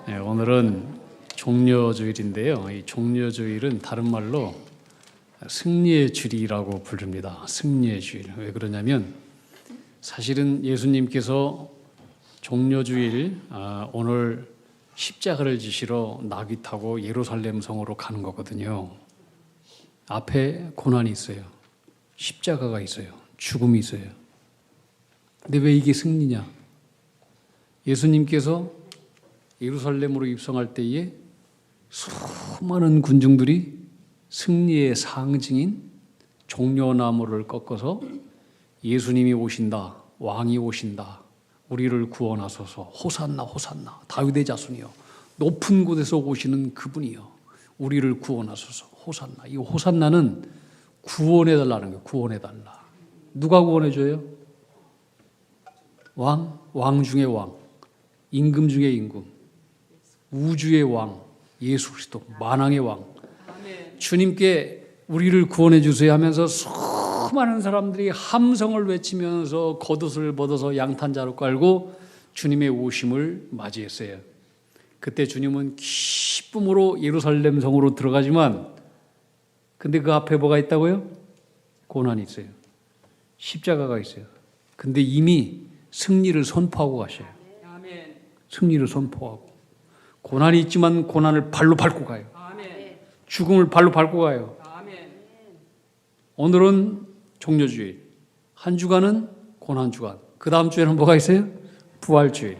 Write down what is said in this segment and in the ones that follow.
네, 오늘은 종려주일인데요. 이 종려주일은 다른 말로 승리의 주일이라고 부릅니다. 승리의 주일. 왜 그러냐면 사실은 예수님께서 종려주일 오늘 십자가를 지시러 나귀 타고 예루살렘 성으로 가는 거거든요. 앞에 고난이 있어요. 십자가가 있어요. 죽음이 있어요. 근데 왜 이게 승리냐? 예수님께서 예루살렘으로 입성할 때에 수많은 군중들이 승리의 상징인 종려나무를 꺾어서 예수님이 오신다, 왕이 오신다, 우리를 구원하소서, 호산나 호산나, 다윗의 자손이요, 높은 곳에서 오시는 그분이요, 우리를 구원하소서, 호산나. 이 호산나는 구원해달라는 거예요. 구원해달라. 누가 구원해줘요? 왕 중의 왕, 임금 중의 임금, 우주의 왕, 예수 그리스도, 만왕의 왕. 주님께 우리를 구원해 주세요 하면서 수많은 사람들이 함성을 외치면서 겉옷을 벗어서 양탄자로 깔고 주님의 오심을 맞이했어요. 그때 주님은 기쁨으로 예루살렘 성으로 들어가지만 근데 그 앞에 뭐가 있다고요? 고난이 있어요. 십자가가 있어요. 근데 이미 승리를 선포하고 가셔요. 승리를 선포하고 고난이 있지만 고난을 발로 밟고 가요. 죽음을 발로 밟고 가요. 오늘은 종려주일, 한 주간은 고난주간, 그 다음 주에는 뭐가 있어요? 부활주일.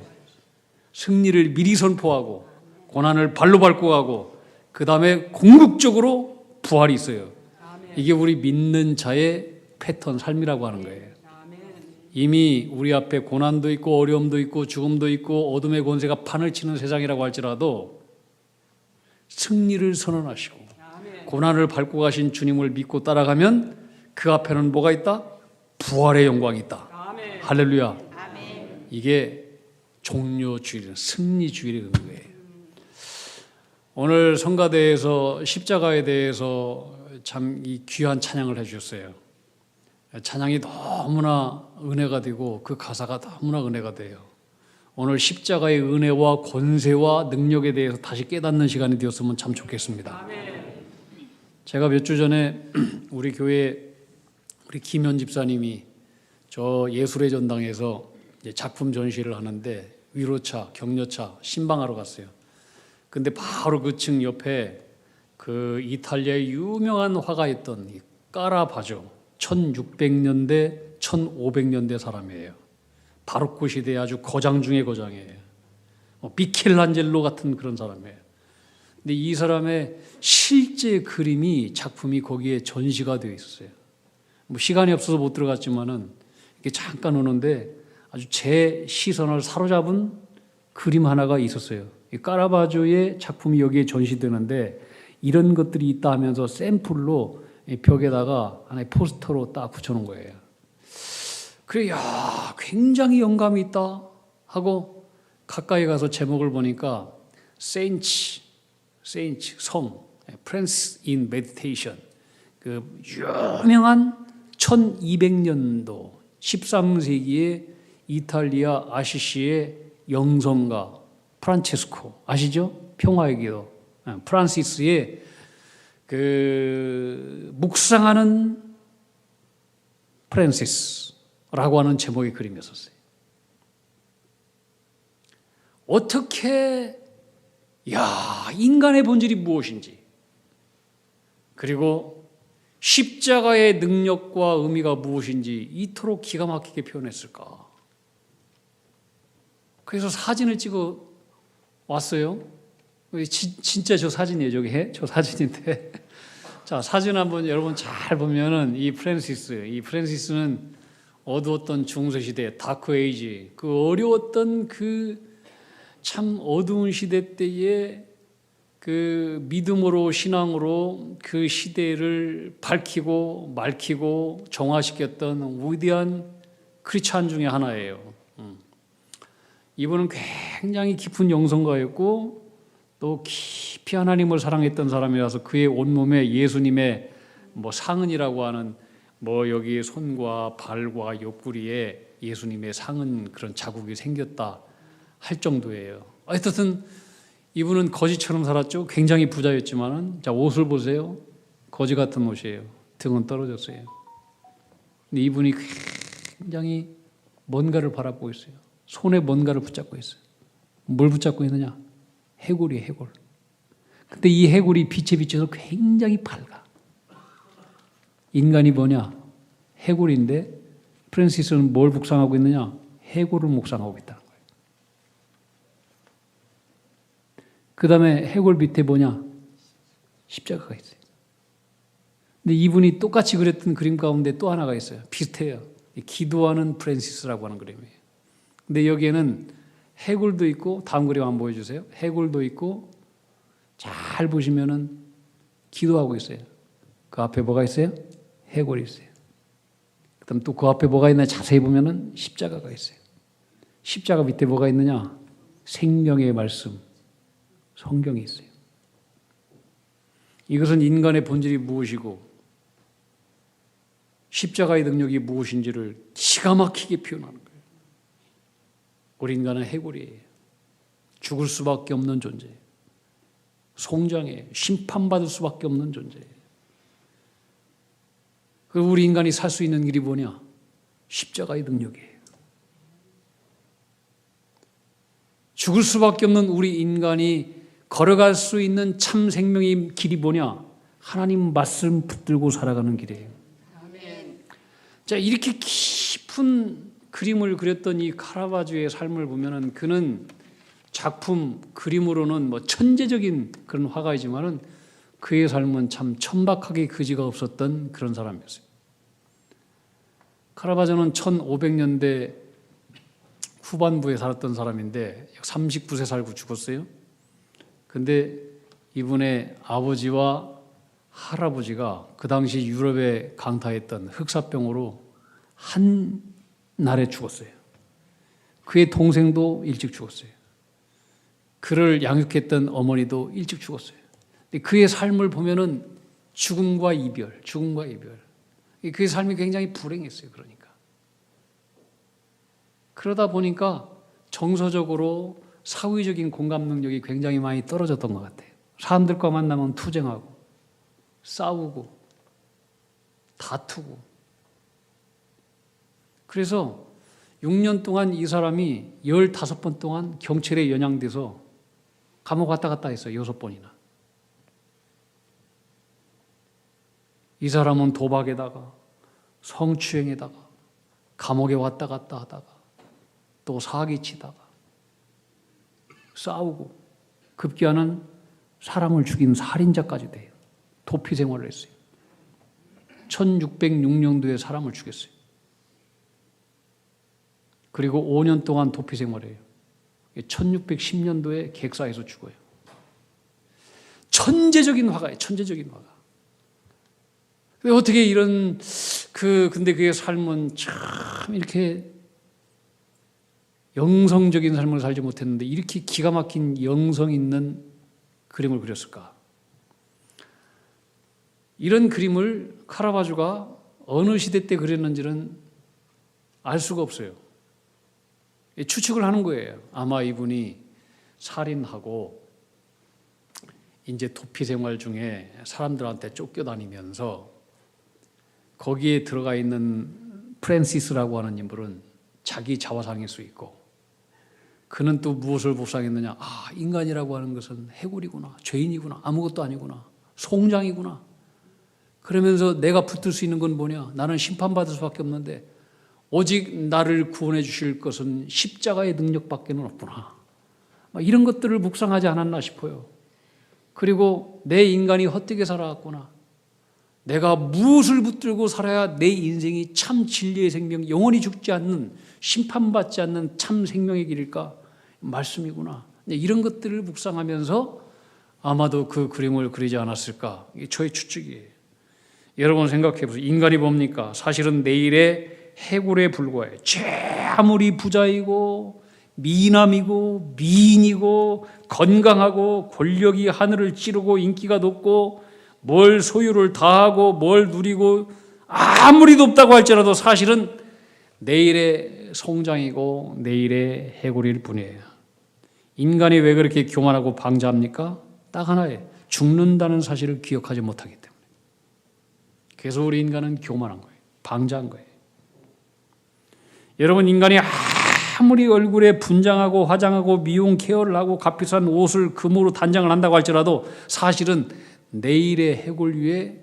승리를 미리 선포하고 고난을 발로 밟고 가고 그 다음에 궁극적으로 부활이 있어요. 이게 우리 믿는 자의 패턴 삶이라고 하는 거예요. 이미 우리 앞에 고난도 있고 어려움도 있고 죽음도 있고 어둠의 권세가 판을 치는 세상이라고 할지라도 승리를 선언하시고 고난을 밟고 가신 주님을 믿고 따라가면 그 앞에는 뭐가 있다? 부활의 영광이 있다. 할렐루야. 이게 종려주일, 승리주일의 의미예요. 오늘 성가대에서 십자가에 대해서 참 이 귀한 찬양을 해주셨어요. 찬양이 너무나 은혜가 되고 그 가사가 너무나 은혜가 돼요. 오늘 십자가의 은혜와 권세와 능력에 대해서 다시 깨닫는 시간이 되었으면 참 좋겠습니다. 제가 몇 주 전에 우리 교회 우리 김현 집사님이 저 예술의 전당에서 작품 전시를 하는데 위로차, 격려차, 신방하러 갔어요. 근데 바로 그 층 옆에 그 이탈리아의 유명한 화가였던 까라바조 1600년대, 1500년대 사람이에요. 바로크 시대의 아주 거장 중의 거장이에요. 미켈란젤로 같은 그런 사람이에요. 근데 이 사람의 실제 그림이 작품이 거기에 전시가 되어 있었어요. 뭐 시간이 없어서 못 들어갔지만은 이렇게 잠깐 오는데 아주 제 시선을 사로잡은 그림 하나가 있었어요. 이 까라바조의 작품이 여기에 전시되는데 이런 것들이 있다 하면서 샘플로 벽에다가 하나의 포스터로 딱 붙여놓은 거예요. 그래, 야, 굉장히 영감이 있다 하고 가까이 가서 제목을 보니까 Saints, 성, Prince in Meditation, 그 유명한 1200년도 13세기의 이탈리아 아시시의 영성가 프란체스코 아시죠? 평화의 기도 프란시스의 그 묵상하는 프란시스라고 하는 제목의 그림이었어요. 어떻게 인간의 본질이 무엇인지 그리고 십자가의 능력과 의미가 무엇인지 이토록 기가 막히게 표현했을까? 그래서 사진을 찍어 왔어요. 진짜 저 사진이에요. 저 사진인데 자, 사진 한번 여러분 잘 보면은 이 프란시스는 어두웠던 중세시대 다크 에이지, 그 어려웠던 그 참 어두운 시대 때에 그 믿음으로 신앙으로 그 시대를 밝히고 맑히고 정화시켰던 위대한 크리스찬 중에 하나예요. 이분은 굉장히 깊은 영성가였고 또 깊이 하나님을 사랑했던 사람이라서 그의 온몸에 예수님의 뭐 상흔이라고 하는 뭐 여기 손과 발과 옆구리에 예수님의 상흔 그런 자국이 생겼다 할 정도예요. 어쨌든 이분은 거지처럼 살았죠. 굉장히 부자였지만은 자, 옷을 보세요. 거지 같은 옷이에요. 등은 떨어졌어요. 근데 이분이 굉장히 뭔가를 바라보고 있어요. 손에 뭔가를 붙잡고 있어요. 뭘 붙잡고 있느냐? 해골이에요, 해골. 근데 이 해골이 빛에 비춰서 굉장히 밝아. 인간이 뭐냐? 해골인데 프랜시스는 뭘 묵상하고 있느냐? 해골을 묵상하고 있다는 거예요. 그 다음에 해골 밑에 뭐냐? 십자가가 있어요. 근데 이분이 똑같이 그렸던 그림 가운데 또 하나가 있어요. 비슷해요. 기도하는 프랜시스라고 하는 그림이에요. 근데 여기에는 해골도 있고, 다음 그림 한번 보여주세요. 해골도 있고, 잘 보시면은 기도하고 있어요. 그 앞에 뭐가 있어요? 해골이 있어요. 그 다음 또 그 앞에 뭐가 있나 자세히 보면은 십자가가 있어요. 십자가 밑에 뭐가 있느냐? 생명의 말씀, 성경이 있어요. 이것은 인간의 본질이 무엇이고 십자가의 능력이 무엇인지를 기가 막히게 표현하는 거예요. 우리 인간은 해골이에요. 죽을 수밖에 없는 존재예요. 송장이에요. 심판받을 수밖에 없는 존재예요. 그리고 우리 인간이 살 수 있는 길이 뭐냐? 십자가의 능력이에요. 죽을 수밖에 없는 우리 인간이 걸어갈 수 있는 참 생명의 길이 뭐냐? 하나님 말씀 붙들고 살아가는 길이에요. 아멘. 자, 이렇게 깊은 그림을 그렸던 이 카라바조의 삶을 보면은 그는 작품 그림으로는 뭐 천재적인 그런 화가이지만은 그의 삶은 참 천박하게 그지가 없었던 그런 사람이었어요. 카라바조는 1500년대 후반부에 살았던 사람인데 39세 살고 죽었어요. 근데 이분의 아버지와 할아버지가 그 당시 유럽에 강타했던 흑사병으로 한 날에 죽었어요. 그의 동생도 일찍 죽었어요. 그를 양육했던 어머니도 일찍 죽었어요. 근데 그의 삶을 보면은 죽음과 이별, 죽음과 이별. 그의 삶이 굉장히 불행했어요. 그러니까. 그러다 보니까 정서적으로 사회적인 공감 능력이 굉장히 많이 떨어졌던 것 같아요. 사람들과 만나면 투쟁하고 싸우고 다투고. 그래서 6년 동안 이 사람이 15번 동안 경찰에 연양돼서 감옥 왔다 갔다 했어요. 6번이나. 이 사람은 도박에다가 성추행에다가 감옥에 왔다 갔다 하다가 또 사기치다가 싸우고 급기야는 사람을 죽인 살인자까지 돼요. 도피 생활을 했어요. 1606년도에 사람을 죽였어요. 그리고 5년 동안 도피 생활을 해요. 1610년도에 객사에서 죽어요. 천재적인 화가예요. 천재적인 화가. 어떻게 이런 근데 그의 삶은 참 이렇게 영성적인 삶을 살지 못했는데 이렇게 기가 막힌 영성 있는 그림을 그렸을까? 이런 그림을 카라바조가 어느 시대 때 그렸는지는 알 수가 없어요. 추측을 하는 거예요. 아마 이분이 살인하고 이제 도피 생활 중에 사람들한테 쫓겨다니면서 거기에 들어가 있는 프랜시스라고 하는 인물은 자기 자화상일 수 있고 그는 또 무엇을 묵상했느냐? 아, 인간이라고 하는 것은 해골이구나, 죄인이구나, 아무것도 아니구나, 송장이구나. 그러면서 내가 붙들 수 있는 건 뭐냐? 나는 심판받을 수밖에 없는데 오직 나를 구원해 주실 것은 십자가의 능력밖에는 없구나. 이런 것들을 묵상하지 않았나 싶어요. 그리고 내 인간이 헛되게 살아왔구나. 내가 무엇을 붙들고 살아야 내 인생이 참 진리의 생명, 영원히 죽지 않는, 심판받지 않는 참 생명의 길일까? 말씀이구나. 이런 것들을 묵상하면서 아마도 그 그림을 그리지 않았을까? 이게 저의 추측이에요. 여러분 생각해 보세요. 인간이 뭡니까? 사실은 내일의 해골에 불과해요. 아무리 부자이고 미남이고 미인이고 건강하고 권력이 하늘을 찌르고 인기가 높고 뭘 소유를 다하고 뭘 누리고 아무리 높다고 할지라도 사실은 내일의 송장이고 내일의 해골일 뿐이에요. 인간이 왜 그렇게 교만하고 방자합니까? 딱 하나예요. 죽는다는 사실을 기억하지 못하기 때문에. 그래서 우리 인간은 교만한 거예요. 방자한 거예요. 여러분, 인간이 아무리 얼굴에 분장하고 화장하고 미용 케어를 하고 값비싼 옷을 금으로 단장을 한다고 할지라도 사실은 내일의 해골 위에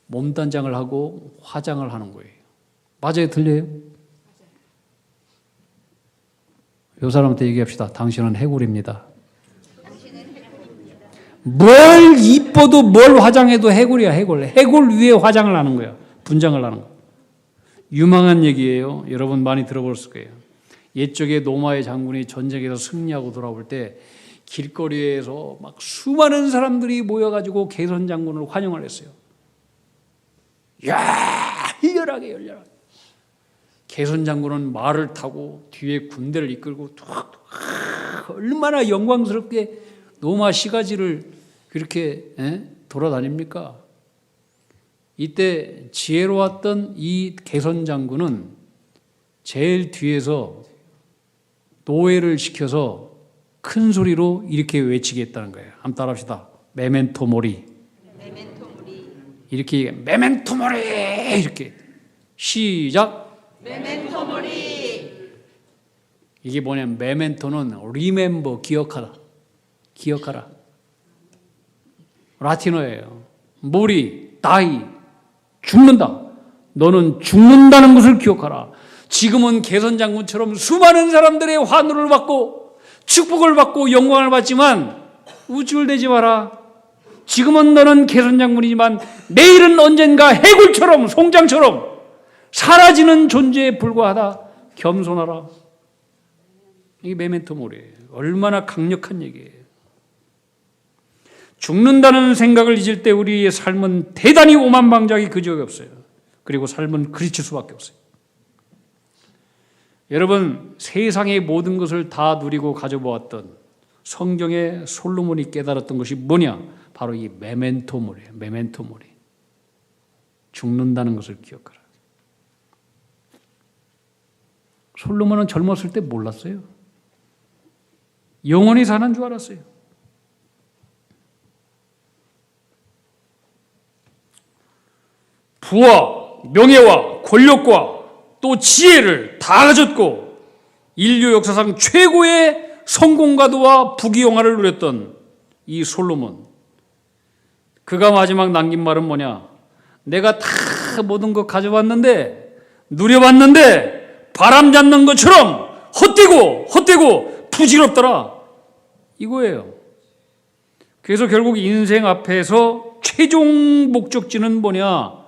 몸단장을 하고 화장을 하는 거예요. 맞아요? 들려요? 이 사람한테 얘기합시다. 당신은 해골입니다. 뭘 이뻐도 뭘 화장해도 해골이야, 해골. 해골 위에 화장을 하는 거야. 분장을 하는 거야. 유망한 얘기예요. 여러분 많이 들어보셨을 거예요. 옛적에 노마의 장군이 전쟁에서 승리하고 돌아올 때 길거리에서 막 수많은 사람들이 모여가지고 개선 장군을 환영을 했어요. 야, 열렬하게. 개선 장군은 말을 타고 뒤에 군대를 이끌고 얼마나 영광스럽게 노마 시가지를 그렇게 돌아다닙니까? 이때 지혜로웠던 이 개선 장군은 제일 뒤에서 노예를 시켜서 큰 소리로 이렇게 외치게 했다는 거예요. 한번 따라합시다. 메멘토 모리. 이렇게 메멘토 모리 이렇게 시작. 메멘토 모리. 이게 뭐냐면 메멘토는 리멤버, 기억하다. 기억하라. 라틴어예요. 모리, 다이, 죽는다. 너는 죽는다는 것을 기억하라. 지금은 개선 장군처럼 수많은 사람들의 환호를 받고 축복을 받고 영광을 받지만 우쭐대지 마라. 지금은 너는 개선 장군이지만 내일은 언젠가 해골처럼 송장처럼 사라지는 존재에 불과하다. 겸손하라. 이게 메멘토 모리예요. 얼마나 강력한 얘기예요. 죽는다는 생각을 잊을 때 우리의 삶은 대단히 오만방자하기 그지가 없어요. 그리고 삶은 그리칠 수밖에 없어요. 여러분, 세상의 모든 것을 다 누리고 가져보았던 성경의 솔로몬이 깨달았던 것이 뭐냐? 바로 이 메멘토 모리예요. 메멘토 모리. 죽는다는 것을 기억하라. 솔로몬은 젊었을 때 몰랐어요. 영원히 사는 줄 알았어요. 부와 명예와 권력과 또 지혜를 다 가졌고 인류 역사상 최고의 성공가도와 부귀영화를 누렸던 이 솔로몬, 그가 마지막 남긴 말은 뭐냐? 내가 다 모든 것 가져왔는데, 누려봤는데 바람 잡는 것처럼 헛되고 부질없더라, 이거예요. 그래서 결국 인생 앞에서 최종 목적지는 뭐냐?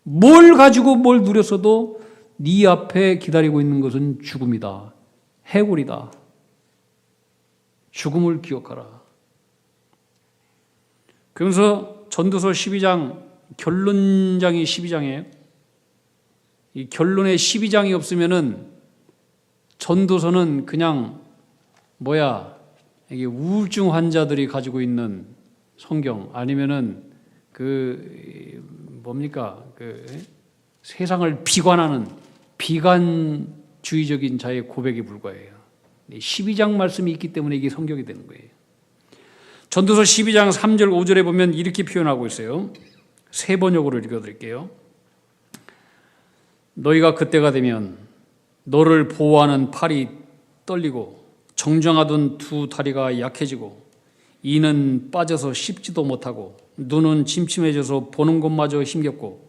뭘 가지고 뭘 누렸어도 네 앞에 기다리고 있는 것은 죽음이다. 해골이다. 죽음을 기억하라. 그러면서 전도서 12장 결론장이 12장이에요. 이 결론에 12장이 없으면은 전도서는 그냥 이게 우울증 환자들이 가지고 있는 성경, 아니면은 세상을 비관하는 비관주의적인 자의 고백에 불과해요. 12장 말씀이 있기 때문에 이게 성경이 되는 거예요. 전도서 12장 3절 5절에 보면 이렇게 표현하고 있어요. 세 번역으로 읽어드릴게요. 너희가 그때가 되면 너를 보호하는 팔이 떨리고 정정하던 두 다리가 약해지고 이는 빠져서 씹지도 못하고 눈은 침침해져서 보는 것마저 힘겹고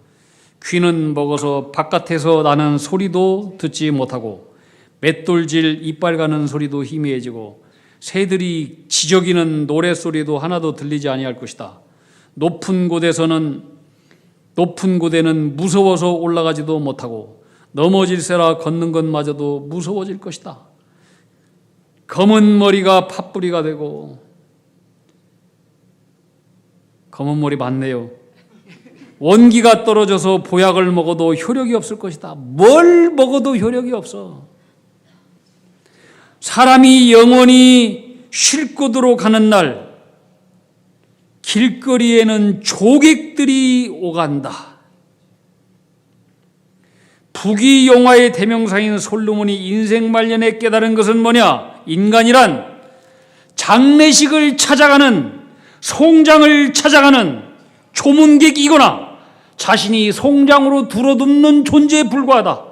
귀는 먹어서 바깥에서 나는 소리도 듣지 못하고 맷돌질 이빨 가는 소리도 희미해지고 새들이 지저귀는 노랫소리도 하나도 들리지 아니할 것이다. 높은 곳에는 무서워서 올라가지도 못하고 넘어질세라 걷는 것마저도 무서워질 것이다. 검은 머리가 팥뿌리가 되고, 검은 머리 맞네요. 원기가 떨어져서 보약을 먹어도 효력이 없을 것이다. 뭘 먹어도 효력이 없어. 사람이 영원히 쉴 곳으로 가는 날 길거리에는 조객들이 오간다. 부귀영화의 대명사인 솔로몬이 인생 말년에 깨달은 것은 뭐냐? 인간이란 장례식을 찾아가는, 송장을 찾아가는 조문객이거나 자신이 송장으로 들어눕는 존재에 불과하다.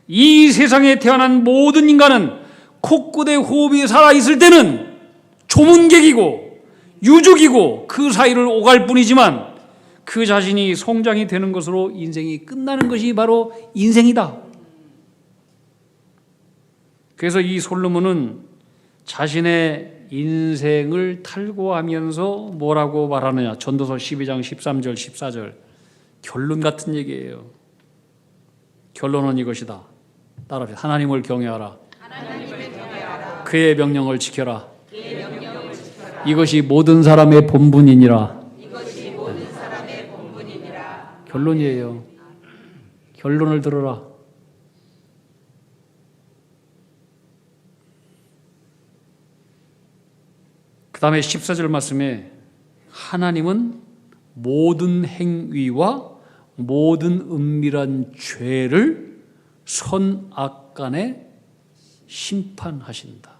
이 세상에 태어난 모든 인간은 코끝에 호흡이 살아있을 때는 조문객이고 유족이고 그 사이를 오갈 뿐이지만 그 자신이 송장이 되는 것으로 인생이 끝나는 것이 바로 인생이다. 그래서 이 솔로몬은 자신의 인생을 탈고하면서 뭐라고 말하느냐. 전도서 12장 13절 14절 결론 같은 얘기예요. 결론은 이것이다. 따라합시다. 하나님을 경외하라. 그의 명령을 지켜라. 이것이 모든 사람의 본분이니라. 결론이에요. 결론을 들어라. 그 다음에 14절 말씀에 하나님은 모든 행위와 모든 은밀한 죄를 선악간에 심판하신다.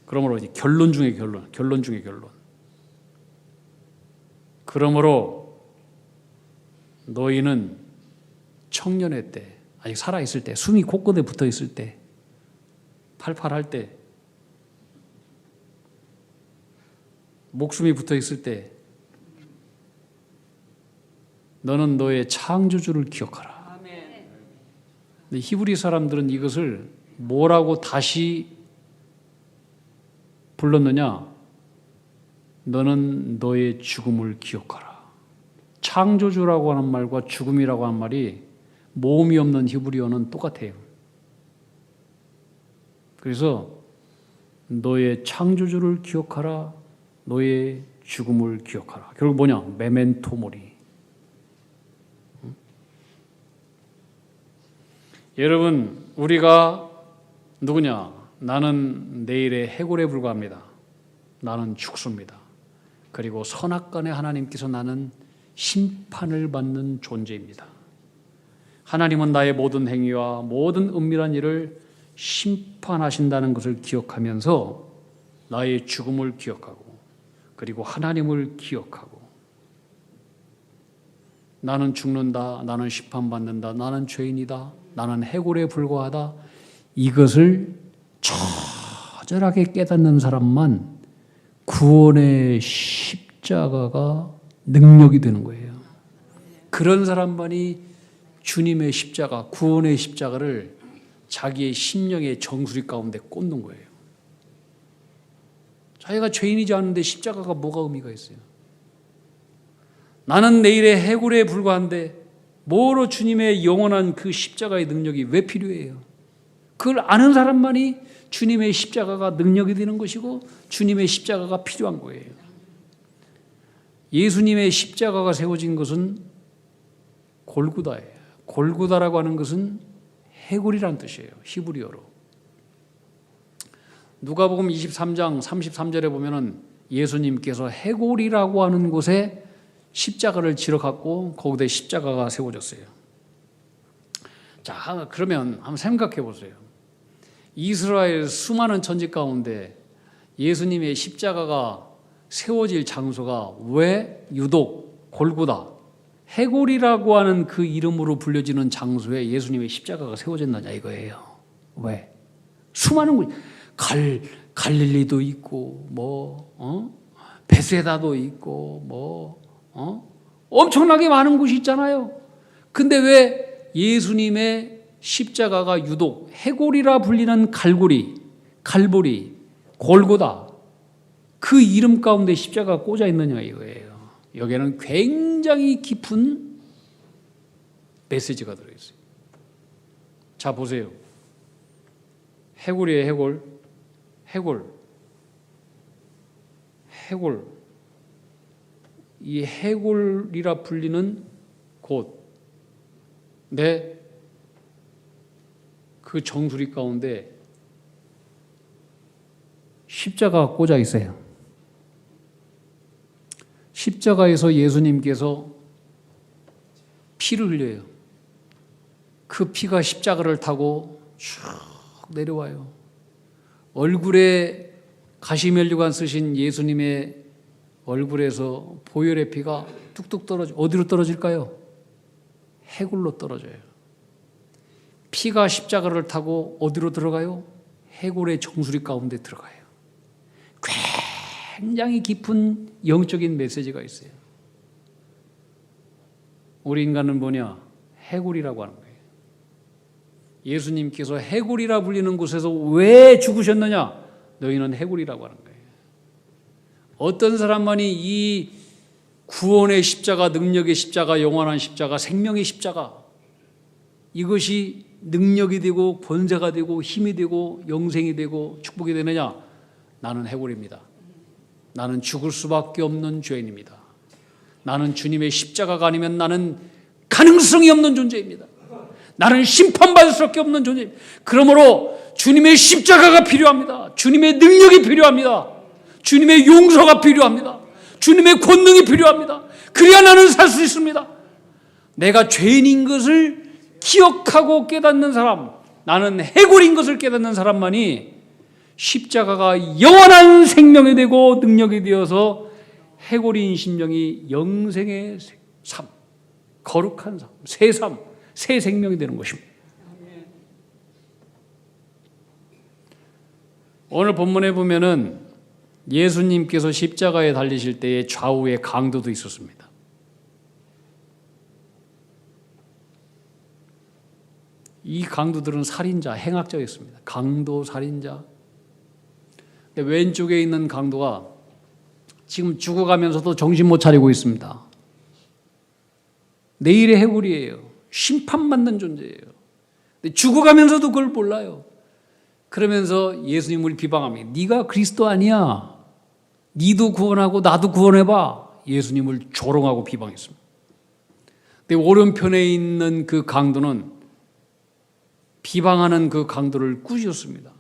그러므로 결론 중의 결론, 결론 중의 결론. 그러므로 너희는 청년의 때, 아직 살아있을 때, 숨이 코끝에 붙어 있을 때, 팔팔할 때, 목숨이 붙어 있을 때, 너는 너의 창조주를 기억하라. 근데 히브리 사람들은 이것을 뭐라고 다시 불렀느냐? 너는 너의 죽음을 기억하라. 창조주라고 하는 말과 죽음이라고 하는 말이 모음이 없는 히브리어는 똑같아요. 그래서 너의 창조주를 기억하라. 너의 죽음을 기억하라. 결국 뭐냐? 메멘토 모리. 여러분, 우리가 누구냐? 나는 내일의 해골에 불과합니다. 나는 죽습니다. 그리고 선악간에 하나님께서 나는 심판을 받는 존재입니다. 하나님은 나의 모든 행위와 모든 은밀한 일을 심판하신다는 것을 기억하면서 나의 죽음을 기억하고 그리고 하나님을 기억하고 나는 죽는다, 나는 심판받는다, 나는 죄인이다, 나는 해골에 불과하다. 이것을 처절하게 깨닫는 사람만 구원의 십자가가 능력이 되는 거예요. 그런 사람만이 주님의 십자가, 구원의 십자가를 자기의 심령의 정수리 가운데 꽂는 거예요. 자기가 죄인이지 않은데 십자가가 뭐가 의미가 있어요? 나는 내일의 해골에 불과한데 뭐로 주님의 영원한 그 십자가의 능력이 왜 필요해요? 그걸 아는 사람만이 주님의 십자가가 능력이 되는 것이고 주님의 십자가가 필요한 거예요. 예수님의 십자가가 세워진 것은 골고다예요. 골고다라고 하는 것은 해골이라는 뜻이에요. 히브리어로. 누가복음 23장 33절에 보면은 예수님께서 해골이라고 하는 곳에 십자가를 지러 갖고 거기에 십자가가 세워졌어요. 자, 그러면 한번 생각해 보세요. 이스라엘 수많은 천지 가운데 예수님의 십자가가 세워질 장소가 왜 유독 골고다, 해골이라고 하는 그 이름으로 불려지는 장소에 예수님의 십자가가 세워졌느냐 이거예요. 왜? 수많은 곳, 갈릴리도 있고 베세다도 있고 엄청나게 많은 곳이 있잖아요. 근데 왜 예수님의 십자가가 유독 해골이라 불리는 갈보리, 골고다 그 이름 가운데 십자가가 꽂아 있느냐 이거예요. 여기에는 굉장히 깊은 메시지가 들어있어요. 자, 보세요. 해골이에요. 해골. 이 해골이라 불리는 곳, 그 정수리 가운데 십자가가 꽂아 있어요. 십자가에서 예수님께서 피를 흘려요. 그 피가 십자가를 타고 쭉 내려와요. 얼굴에 가시면류관 쓰신 예수님의 얼굴에서 보혈의 피가 뚝뚝 떨어져. 어디로 떨어질까요? 해골로 떨어져요. 피가 십자가를 타고 어디로 들어가요? 해골의 정수리 가운데 들어가요. 굉장히 깊은 영적인 메시지가 있어요. 우리 인간은 뭐냐? 해골이라고 하는 거예요. 예수님께서 해골이라 불리는 곳에서 왜 죽으셨느냐? 너희는 해골이라고 하는 거예요. 어떤 사람만이 이 구원의 십자가, 능력의 십자가, 영원한 십자가, 생명의 십자가, 이것이 능력이 되고 권세가 되고 힘이 되고 영생이 되고 축복이 되느냐? 나는 해골입니다. 나는 죽을 수밖에 없는 죄인입니다. 나는 주님의 십자가가 아니면 나는 가능성이 없는 존재입니다. 나는 심판받을 수밖에 없는 존재입니다. 그러므로 주님의 십자가가 필요합니다. 주님의 능력이 필요합니다. 주님의 용서가 필요합니다. 주님의 권능이 필요합니다. 그래야 나는 살 수 있습니다. 내가 죄인인 것을 기억하고 깨닫는 사람, 나는 해골인 것을 깨닫는 사람만이 십자가가 영원한 생명이 되고 능력이 되어서 해골인 심령이 영생의 삶, 거룩한 삶, 새 삶, 새 생명이 되는 것입니다. 오늘 본문에 보면은 예수님께서 십자가에 달리실 때에 좌우에 강도도 있었습니다. 이 강도들은 살인자, 행악자였습니다. 강도, 살인자. 근데 왼쪽에 있는 강도가 지금 죽어가면서도 정신 못 차리고 있습니다. 내일의 해골이에요. 심판받는 존재예요. 근데 죽어가면서도 그걸 몰라요. 그러면서 예수님을 비방합니다. 네가 그리스도 아니야. 네도 구원하고 나도 구원해봐. 예수님을 조롱하고 비방했습니다. 근데 오른편에 있는 그 강도는 비방하는 그 강도를 꾸짖었습니다.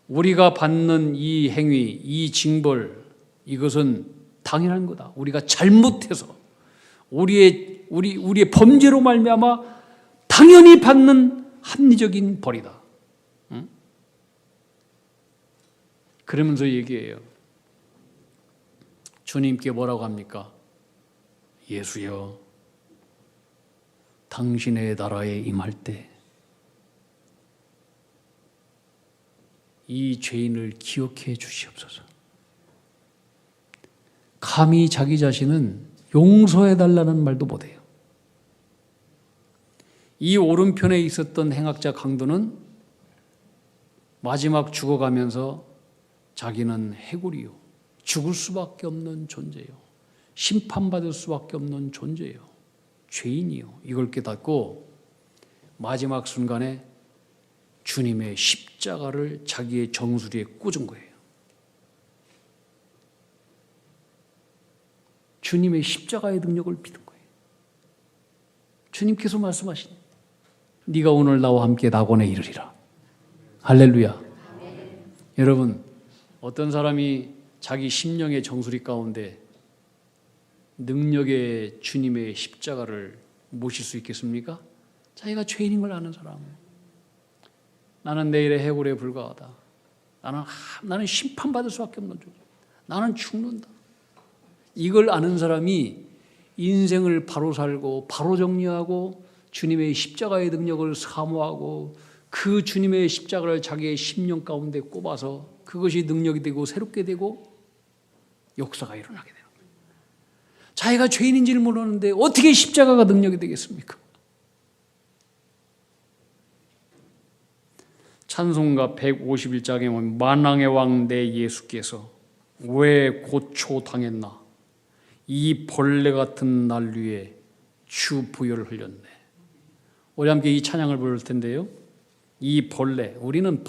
우리가 받는 이 행위, 이 징벌, 이것은 당연한 거다. 우리가 잘못해서 우리의 범죄로 말미암아 당연히 받는 합리적인 벌이다. 응? 그러면서 얘기해요. 주님께 뭐라고 합니까? 예수여, 당신의 나라에 임할 때 이 죄인을 기억해 주시옵소서. 감히 자기 자신은 용서해 달라는 말도 못해요. 이 오른편에 있었던 행악자 강도는 마지막 죽어가면서 자기는 해골이요, 죽을 수밖에 없는 존재요, 심판받을 수밖에 없는 존재요, 죄인이요, 이걸 깨닫고 마지막 순간에 주님의 십자가를 자기의 정수리에 꽂은 거예요. 주님의 십자가의 능력을 믿은 거예요. 주님께서 말씀하신, 네가 오늘 나와 함께 낙원에 이르리라. 할렐루야. 여러분, 어떤 사람이 자기 심령의 정수리 가운데 능력의 주님의 십자가를 모실 수 있겠습니까? 자기가 죄인인 걸 아는 사람. 나는 내일의 해골에 불과하다. 나는 심판받을 수밖에 없는 존재. 나는 죽는다. 이걸 아는 사람이 인생을 바로 살고 바로 정리하고 주님의 십자가의 능력을 사모하고 그 주님의 십자가를 자기의 심령 가운데 꼽아서 그것이 능력이 되고 새롭게 되고 역사가 일어나게 되는 거예요. 자기가 죄인인지를 모르는데 어떻게 십자가가 능력이 되겠습니까? 찬송가 151장에 보면 만왕의 왕 내 예수께서 왜 고초당했나, 이 벌레 같은 난리에 주 부혈을 흘렸네. 우리 함께 이 찬양을 부를 텐데요, 이 벌레, 우리는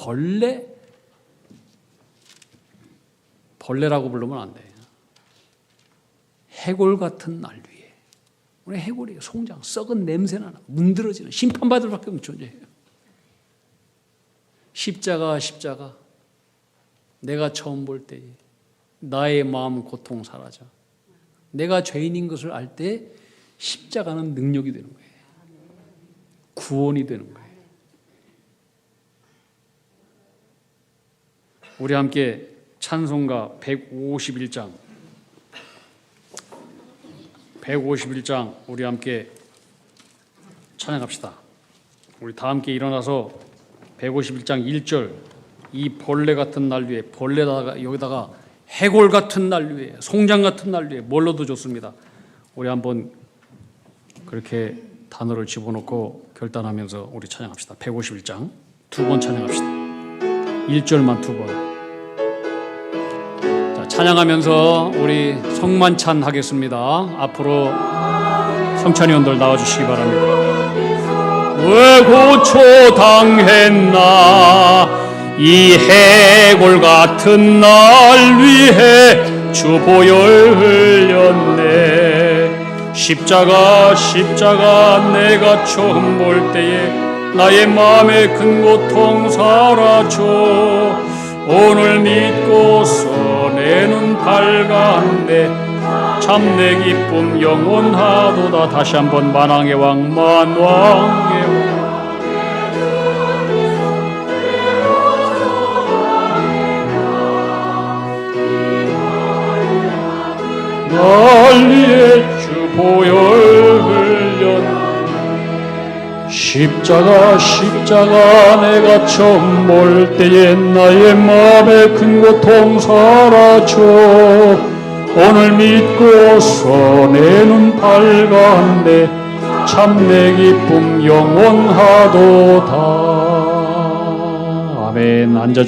벌레라고 부르면 안 돼요. 해골 같은 난리에, 우리 해골이에요. 송장, 썩은 냄새나는, 문드러지는, 심판받을 밖에 없는 존재예요. 십자가, 내가 처음 볼 때에 나의 마음 고통 사라져. 내가 죄인인 것을 알 때 십자가는 능력이 되는 거예요. 구원이 되는 거예요. 우리 함께 찬송가 151장 우리 함께 찬양합시다. 우리 다 함께 일어나서 151장 1절 이 벌레 같은 날 위에 벌레다가 여기다가 해골 같은 날 위에 송장 같은 날 위에 뭘로도 좋습니다. 우리 한번 그렇게 단어를 집어넣고 결단하면서 우리 찬양합시다. 151장 두 번 찬양합시다. 1절만 두 번. 자, 찬양하면서 우리 성만찬 하겠습니다. 앞으로 성찬위원들 나와주시기 바랍니다. 왜 고초 당했나 이 해골 같은 날 위해 주 보혈 흘렸네. 십자가 내가 처음 볼 때에 나의 마음의 큰 고통 사라져. 오늘 믿고서 내 눈 밝았네. 참 내 기쁨 영원하도다. 다시 한번 만왕의 왕 만왕의 왕 난리의 주 보혈 흘렸네. 십자가 내가 처음 볼 때에 나의 마음의 큰 고통 사라져. 오늘 믿고서 내 눈 밝았네. 참 내 기쁨 영원하도다. 아멘. 앉아